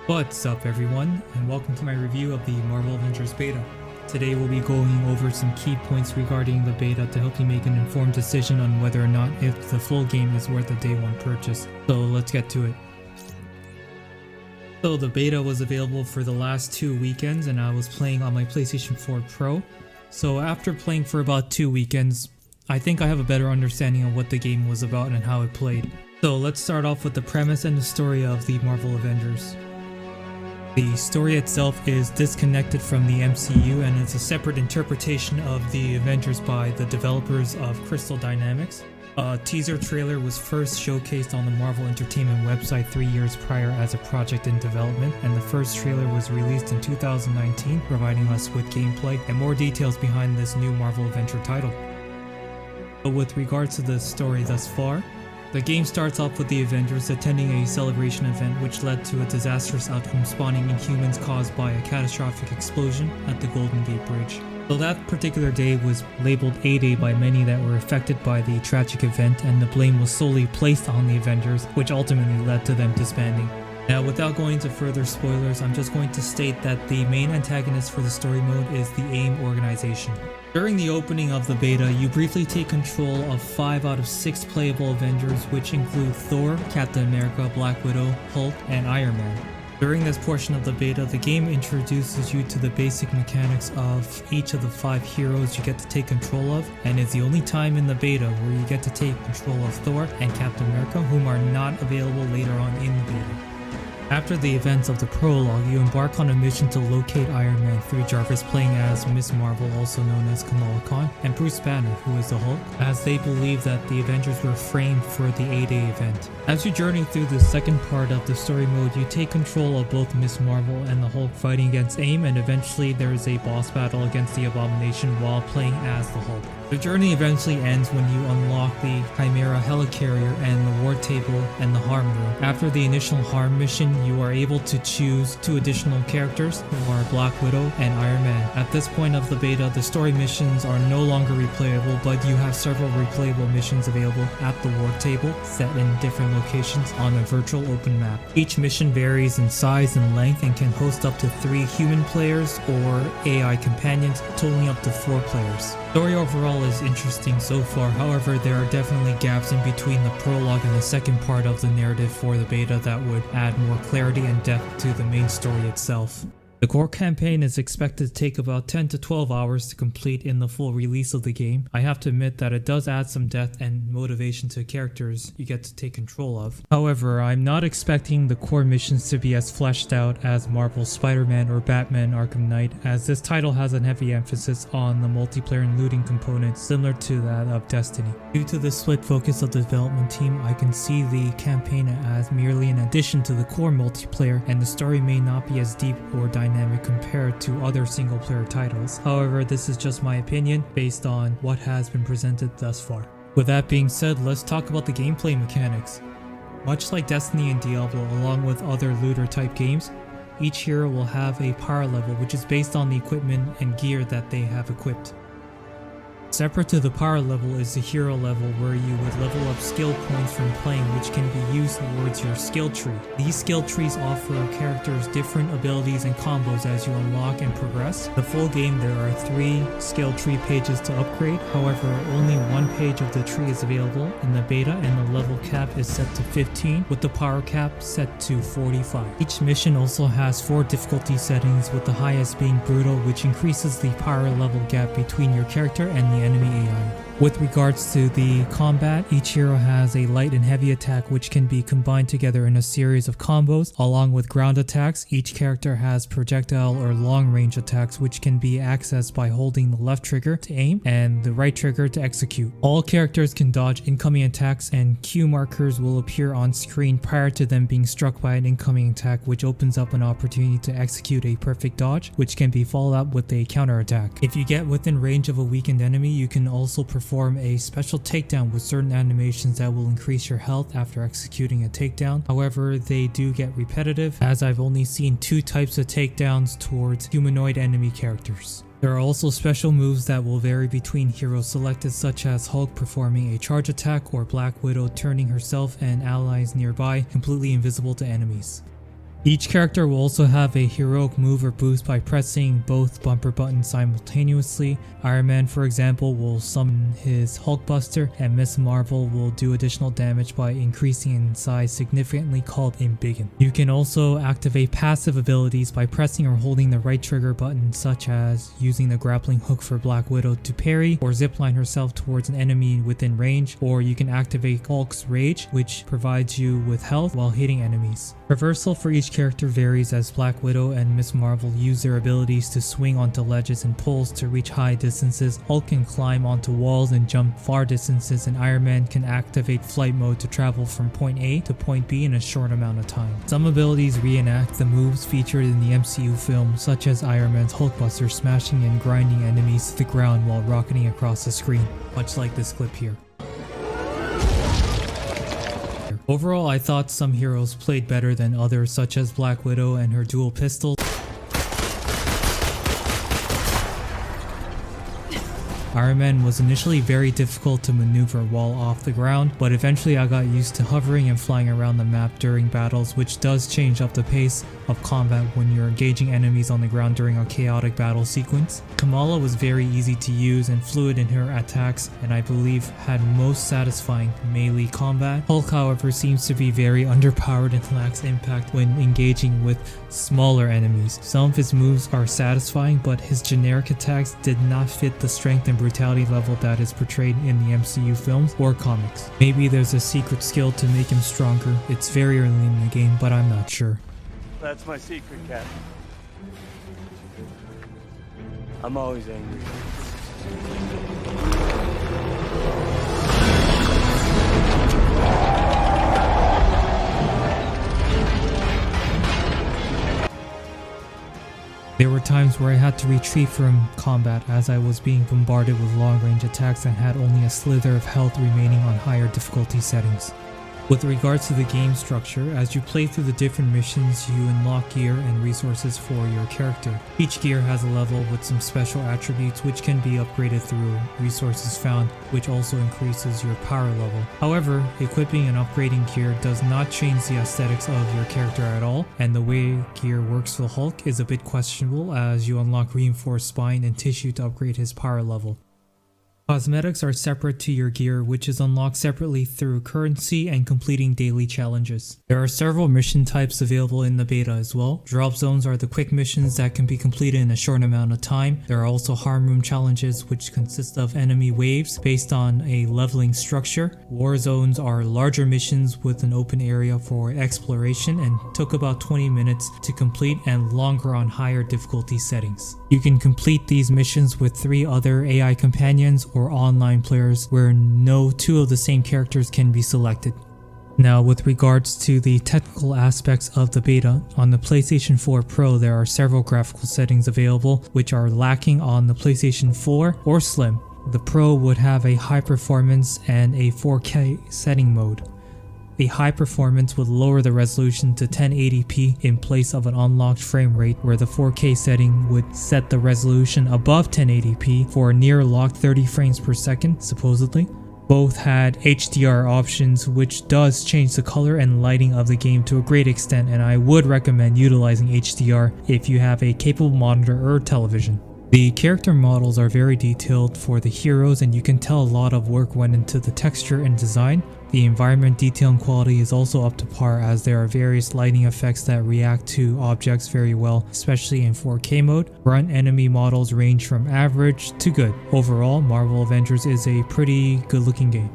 What's up everyone, and welcome to my review of the Marvel Avengers Beta. Today we'll be going over some key points regarding the beta to help you make an informed decision on whether or not if the full game is worth a day one purchase. So let's get to it. So the beta was available for the last 2 weekends and I was playing on my PlayStation 4 Pro. So after playing for about 2 weekends, I think I have a better understanding of what the game was about and how it played. So let's start off with the premise and the story of the Marvel Avengers. The story itself is disconnected from the MCU and is a separate interpretation of the Avengers by the developers of Crystal Dynamics. A teaser trailer was first showcased on the Marvel Entertainment website 3 years prior as a project in development, and the first trailer was released in 2019, providing us with gameplay and more details behind this new Marvel Avenger title. But with regards to the story thus far, the game starts off with the Avengers attending a celebration event which led to a disastrous outcome spawning Inhumans caused by a catastrophic explosion at the Golden Gate Bridge. So that particular day was labeled A-Day by many that were affected by the tragic event, and the blame was solely placed on the Avengers, which ultimately led to them disbanding. Now, without going into further spoilers, I'm just going to state that the main antagonist for the story mode is the AIM organization. During the opening of the beta, you briefly take control of 5 out of 6 playable Avengers, which include Thor, Captain America, Black Widow, Hulk, and Iron Man. During this portion of the beta, the game introduces you to the basic mechanics of each of the 5 heroes you get to take control of, and is the only time in the beta where you get to take control of Thor and Captain America, whom are not available later on in the beta. After the events of the prologue, you embark on a mission to locate Iron Man through Jarvis playing as Ms. Marvel, also known as Kamala Khan, and Bruce Banner, who is the Hulk, as they believe that the Avengers were framed for the A-Day event. As you journey through the second part of the story mode, you take control of both Ms. Marvel and the Hulk fighting against AIM, and eventually there is a boss battle against the Abomination while playing as the Hulk. The journey eventually ends when you unlock the Chimera Helicarrier and the War Table and the Harm Room. After the initial Harm mission, you are able to choose 2 additional characters, who are Black Widow and Iron Man. At this point of the beta, the story missions are no longer replayable, but you have several replayable missions available at the War Table, set in different locations on a virtual open map. Each mission varies in size and length and can host up to 3 human players or AI companions, totaling up to 4 players. Story overall is interesting so far, however there are definitely gaps in between the prologue and the second part of the narrative for the beta that would add more clarity and depth to the main story itself. The core campaign is expected to take about 10 to 12 hours to complete in the full release of the game. I have to admit that it does add some depth and motivation to characters you get to take control of. However, I'm not expecting the core missions to be as fleshed out as Marvel's Spider-Man or Batman Arkham Knight, as this title has a heavy emphasis on the multiplayer and looting component similar to that of Destiny. Due to the split focus of the development team, I can see the campaign as merely an addition to the core multiplayer, and the story may not be as deep or dynamic compared to other single player titles. However, this is just my opinion based on what has been presented thus far. With that being said, let's talk about the gameplay mechanics. Much like Destiny and Diablo, along with other looter type games, each hero will have a power level which is based on the equipment and gear that they have equipped. Separate to the power level is the hero level, where you would level up skill points from playing, which can be used towards your skill tree. These skill trees offer characters different abilities and combos as you unlock and progress. The full game, there are 3 skill tree pages to upgrade, however only 1 page of the tree is available in the beta, and the level cap is set to 15 with the power cap set to 45. Each mission also has 4 difficulty settings, with the highest being brutal, which increases the power level gap between your character and the enemy AI. With regards to the combat, each hero has a light and heavy attack which can be combined together in a series of combos. Along with ground attacks, each character has projectile or long range attacks which can be accessed by holding the left trigger to aim and the right trigger to execute. All characters can dodge incoming attacks, and Q markers will appear on screen prior to them being struck by an incoming attack, which opens up an opportunity to execute a perfect dodge, which can be followed up with a counter attack. If you get within range of a weakened enemy, you can also perform a special takedown with certain animations that will increase your health after executing a takedown. However, they do get repetitive, as I've only seen 2 types of takedowns towards humanoid enemy characters. There are also special moves that will vary between heroes selected, such as Hulk performing a charge attack or Black Widow turning herself and allies nearby completely invisible to enemies. Each character will also have a heroic move or boost by pressing both bumper buttons simultaneously. Iron Man, for example, will summon his Hulkbuster, and Ms. Marvel will do additional damage by increasing in size significantly, called Embiggen. You can also activate passive abilities by pressing or holding the right trigger button, such as using the grappling hook for Black Widow to parry or zipline herself towards an enemy within range, or you can activate Hulk's Rage, which provides you with health while hitting enemies. Reversal for each character varies, as Black Widow and Ms. Marvel use their abilities to swing onto ledges and poles to reach high distances. Hulk can climb onto walls and jump far distances, and Iron Man can activate flight mode to travel from point A to point B in a short amount of time. Some abilities reenact the moves featured in the MCU film, such as Iron Man's Hulkbuster smashing and grinding enemies to the ground while rocketing across the screen, much like this clip here. Overall, I thought some heroes played better than others, such as Black Widow and her dual pistols. Iron Man was initially very difficult to maneuver while off the ground, but eventually I got used to hovering and flying around the map during battles, which does change up the pace of combat when you're engaging enemies on the ground during a chaotic battle sequence. Kamala was very easy to use and fluid in her attacks, and I believe had most satisfying melee combat. Hulk, however, seems to be very underpowered and lacks impact when engaging with smaller enemies. Some of his moves are satisfying, but his generic attacks did not fit the strength and brutality level that is portrayed in the MCU films or comics. Maybe there's a secret skill to make him stronger. It's very early in the game, but I'm not sure. That's my secret, Cap. I'm always angry. There were times where I had to retreat from combat as I was being bombarded with long-range attacks and had only a slither of health remaining on higher difficulty settings. With regards to the game structure, as you play through the different missions, you unlock gear and resources for your character. Each gear has a level with some special attributes which can be upgraded through resources found, which also increases your power level. However, equipping and upgrading gear does not change the aesthetics of your character at all, and the way gear works for Hulk is a bit questionable, as you unlock reinforced spine and tissue to upgrade his power level. Cosmetics are separate to your gear, which is unlocked separately through currency and completing daily challenges. There are several mission types available in the beta as well. Drop zones are the quick missions that can be completed in a short amount of time. There are also harm room challenges, which consist of enemy waves based on a leveling structure. War zones are larger missions with an open area for exploration and took about 20 minutes to complete and longer on higher difficulty settings. You can complete these missions with 3 other AI companions or online players where no 2 of the same characters can be selected. Now, with regards to the technical aspects of the beta, on the PlayStation 4 Pro there are several graphical settings available which are lacking on the PlayStation 4 or Slim. The Pro would have a high performance and a 4K setting mode. A high performance would lower the resolution to 1080p in place of an unlocked frame rate, where the 4K setting would set the resolution above 1080p for a near locked 30 frames per second, supposedly. Both had HDR options, which does change the color and lighting of the game to a great extent, and I would recommend utilizing HDR if you have a capable monitor or television. The character models are very detailed for the heroes, and you can tell a lot of work went into the texture and design. The environment detail and quality is also up to par, as there are various lighting effects that react to objects very well, especially in 4K mode. Front enemy models range from average to good. Overall, Marvel Avengers is a pretty good looking game.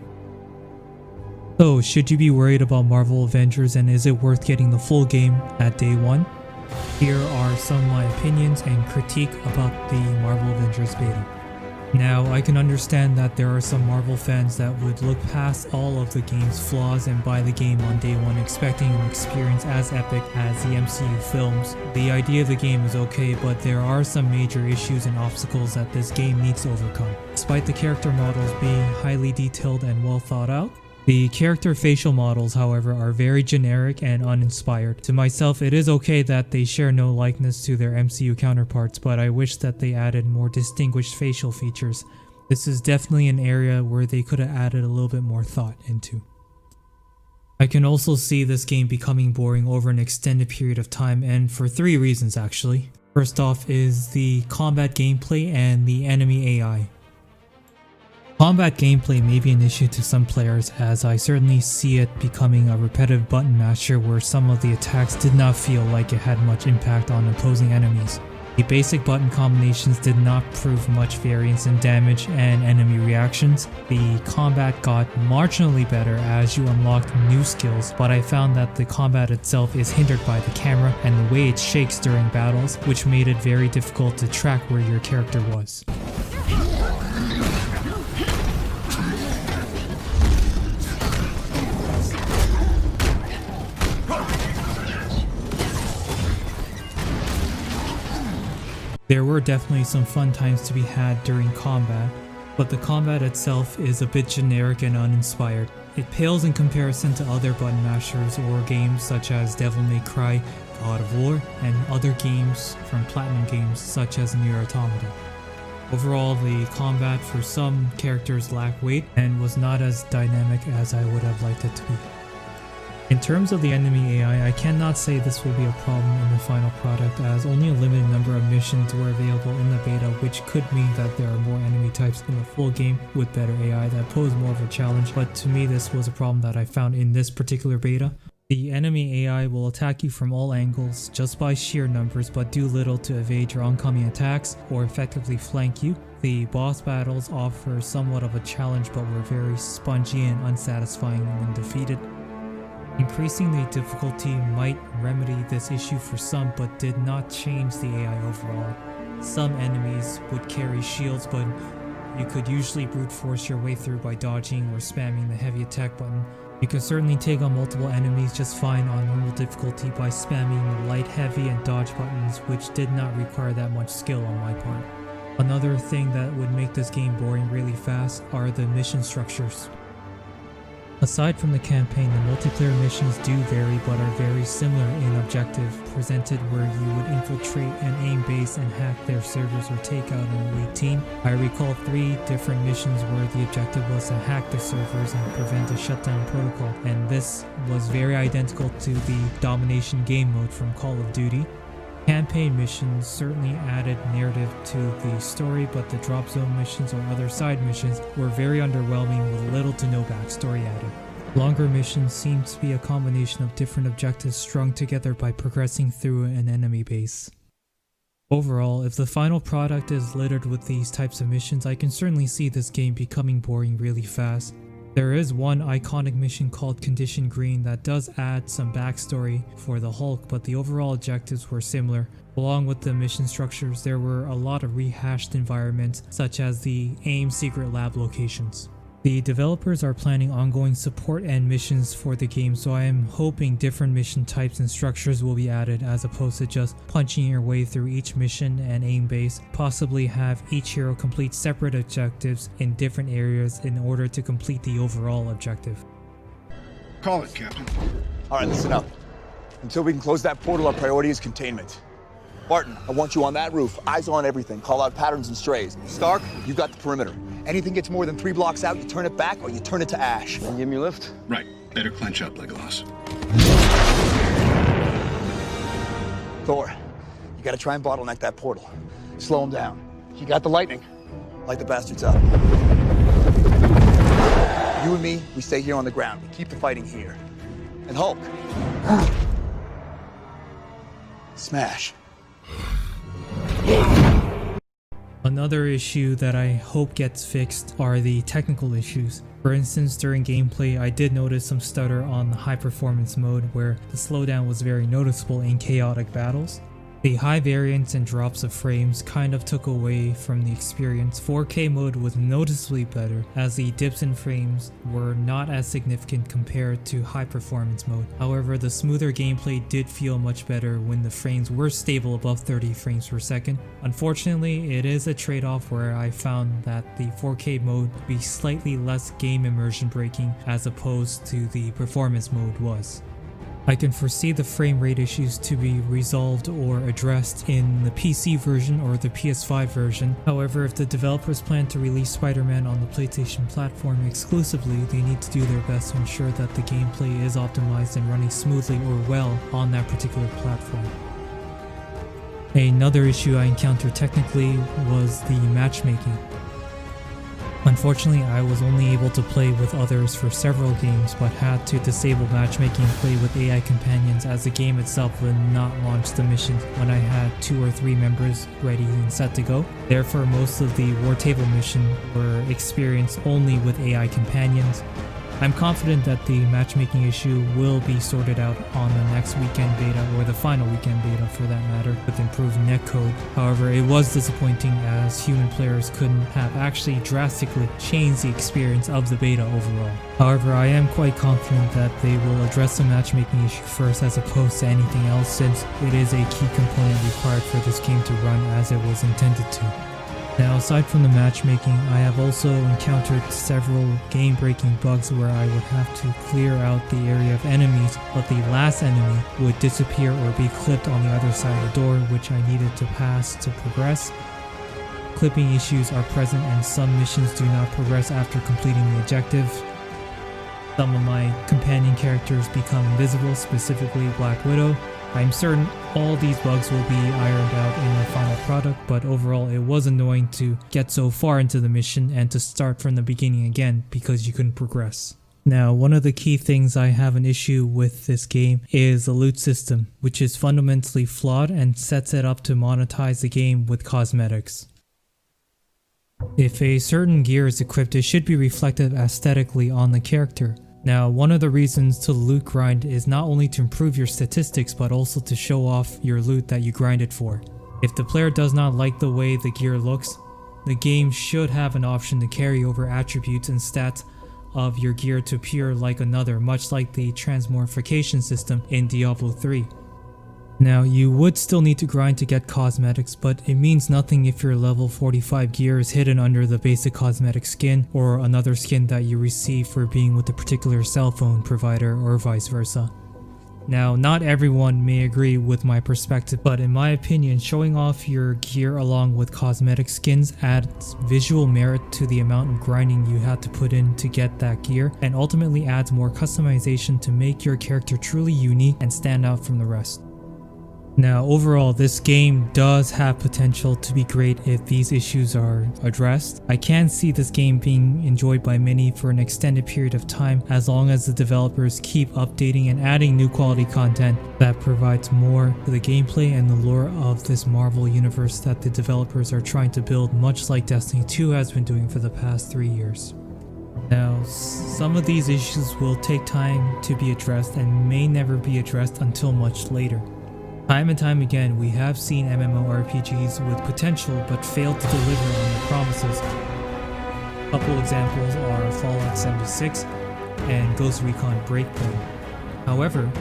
So, should you be worried about Marvel Avengers, and is it worth getting the full game at day 1? Here are some of my opinions and critique about the Marvel Avengers beta. Now, I can understand that there are some Marvel fans that would look past all of the game's flaws and buy the game on day 1 expecting an experience as epic as the MCU films. The idea of the game is okay, but there are some major issues and obstacles that this game needs to overcome. Despite the character models being highly detailed and well thought out, the character facial models, however, are very generic and uninspired. To myself, it is okay that they share no likeness to their MCU counterparts, but I wish that they added more distinguished facial features. This is definitely an area where they could have added a little bit more thought into. I can also see this game becoming boring over an extended period of time, and for 3 reasons actually. First off is the combat gameplay and the enemy AI. Combat gameplay may be an issue to some players, as I certainly see it becoming a repetitive button masher where some of the attacks did not feel like it had much impact on opposing enemies. The basic button combinations did not prove much variance in damage and enemy reactions. The combat got marginally better as you unlocked new skills, but I found that the combat itself is hindered by the camera and the way it shakes during battles, which made it very difficult to track where your character was. There were definitely some fun times to be had during combat, but the combat itself is a bit generic and uninspired. It pales in comparison to other button mashers or games such as Devil May Cry, God of War, and other games from Platinum Games such as Nier Automata. Overall, the combat for some characters lacked weight and was not as dynamic as I would have liked it to be. In terms of the enemy AI, I cannot say this will be a problem in the final product, as only a limited number of missions were available in the beta, which could mean that there are more enemy types in the full game with better AI that pose more of a challenge, but to me this was a problem that I found in this particular beta. The enemy AI will attack you from all angles just by sheer numbers, but do little to evade your oncoming attacks or effectively flank you. The boss battles offer somewhat of a challenge, but were very spongy and unsatisfying when defeated. Increasing the difficulty might remedy this issue for some, but did not change the AI overall. Some enemies would carry shields, but you could usually brute force your way through by dodging or spamming the heavy attack button. You could certainly take on multiple enemies just fine on normal difficulty by spamming the light, heavy, and dodge buttons, which did not require that much skill on my part. Another thing that would make this game boring really fast are the mission structures. Aside from the campaign, the multiplayer missions do vary but are very similar in objective, presented where you would infiltrate an AIM base and hack their servers or take out an elite team. I recall 3 different missions where the objective was to hack the servers and prevent a shutdown protocol, and this was very identical to the domination game mode from Call of Duty. Campaign missions certainly added narrative to the story, but the drop zone missions or other side missions were very underwhelming with little to no backstory added. Longer missions seem to be a combination of different objectives strung together by progressing through an enemy base. Overall, if the final product is littered with these types of missions, I can certainly see this game becoming boring really fast. There is one iconic mission called Condition Green that does add some backstory for the Hulk, but the overall objectives were similar. Along with the mission structures, there were a lot of rehashed environments, such as the AIM secret lab locations. The developers are planning ongoing support and missions for the game, so I am hoping different mission types and structures will be added as opposed to just punching your way through each mission and AIM base. Possibly have each hero complete separate objectives in different areas in order to complete the overall objective. Call it, Captain. All right, listen up. Until we can close that portal, our priority is containment. Barton, I want you on that roof, eyes on everything, call out patterns and strays. Stark, you got the perimeter. Anything gets more than 3 blocks out, you turn it back or you turn it to ash. Can you give me a lift? Right. Better clench up, Legolas. Thor, you gotta try and bottleneck that portal. Slow him down. You got the lightning. Light the bastards up. You and me, we stay here on the ground. We keep the fighting here. And Hulk. Smash. Another issue that I hope gets fixed are the technical issues. For instance, during gameplay, I did notice some stutter on the high performance mode where the slowdown was very noticeable in chaotic battles. The high variance and drops of frames kind of took away from the experience. 4K mode was noticeably better as the dips in frames were not as significant compared to high performance mode. However, the smoother gameplay did feel much better when the frames were stable above 30 frames per second. Unfortunately, it is a trade-off where I found that the 4K mode would be slightly less game immersion breaking as opposed to the performance mode was. I can foresee the frame rate issues to be resolved or addressed in the PC version or the PS5 version. However, if the developers plan to release Spider-Man on the PlayStation platform exclusively, they need to do their best to ensure that the gameplay is optimized and running smoothly or well on that particular platform. Another issue I encountered technically was the matchmaking. Unfortunately, I was only able to play with others for several games, but had to disable matchmaking and play with AI companions as the game itself would not launch the mission when I had 2 or 3 members ready and set to go. Therefore, most of the War Table mission were experienced only with AI companions. I'm confident that the matchmaking issue will be sorted out on the next weekend beta, or the final weekend beta for that matter, with improved netcode. However, it was disappointing as human players couldn't have actually drastically changed the experience of the beta overall. However, I am quite confident that they will address the matchmaking issue first as opposed to anything else, since it is a key component required for this game to run as it was intended to. Now, aside from the matchmaking, I have also encountered several game-breaking bugs where I would have to clear out the area of enemies, but the last enemy would disappear or be clipped on the other side of the door, which I needed to pass to progress. Clipping issues are present and some missions do not progress after completing the objective. Some of my companion characters become invisible, specifically Black Widow. I'm certain all these bugs will be ironed out in the final product, but overall it was annoying to get so far into the mission and to start from the beginning again because you couldn't progress. Now, one of the key things I have an issue with this game is the loot system, which is fundamentally flawed and sets it up to monetize the game with cosmetics. If a certain gear is equipped, it should be reflected aesthetically on the character. Now, one of the reasons to loot grind is not only to improve your statistics, but also to show off your loot that you grinded for. If the player does not like the way the gear looks, the game should have an option to carry over attributes and stats of your gear to appear like another, much like the transmorphication system in Diablo 3. Now, you would still need to grind to get cosmetics, but it means nothing if your level 45 gear is hidden under the basic cosmetic skin or another skin that you receive for being with a particular cell phone provider or vice versa. Now, not everyone may agree with my perspective, but in my opinion, showing off your gear along with cosmetic skins adds visual merit to the amount of grinding you had to put in to get that gear, and ultimately adds more customization to make your character truly unique and stand out from the rest. Now, overall, this game does have potential to be great if these issues are addressed. I can see this game being enjoyed by many for an extended period of time as long as the developers keep updating and adding new quality content that provides more to the gameplay and the lore of this Marvel universe that the developers are trying to build, much like Destiny 2 has been doing for the past 3 years. Now, some of these issues will take time to be addressed and may never be addressed until much later. Time and time again, we have seen MMORPGs with potential but failed to deliver on their promises. A couple examples are Fallout 76 and Ghost Recon Breakpoint. However,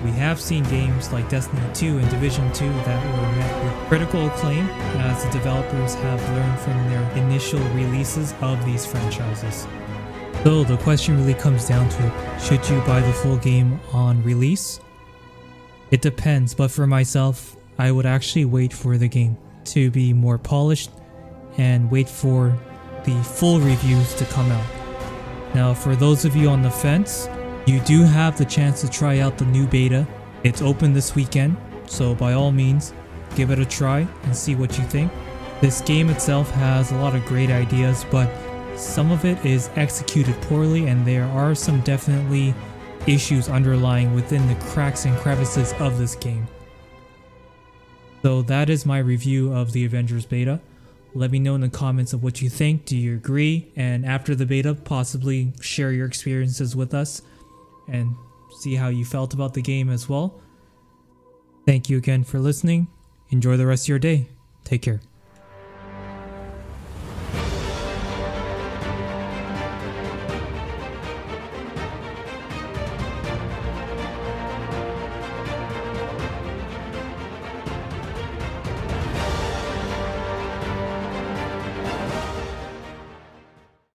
we have seen games like Destiny 2 and Division 2 that were met with critical acclaim as the developers have learned from their initial releases of these franchises. So the question really comes down to, should you buy the full game on release? It depends, but for myself, I would actually wait for the game to be more polished and wait for the full reviews to come out. Now, for those of you on the fence, you do have the chance to try out the new beta. It's open this weekend, so by all means, give it a try and see what you think. This game itself has a lot of great ideas, but some of it is executed poorly, and there are some definitely issues underlying within the cracks and crevices of this game. So that is my review of the Avengers Beta. Let me know in the comments of what you think. Do you agree? And after the beta, possibly share your experiences with us and see how you felt about the game as well. Thank you again for listening. Enjoy the rest of your day. Take care.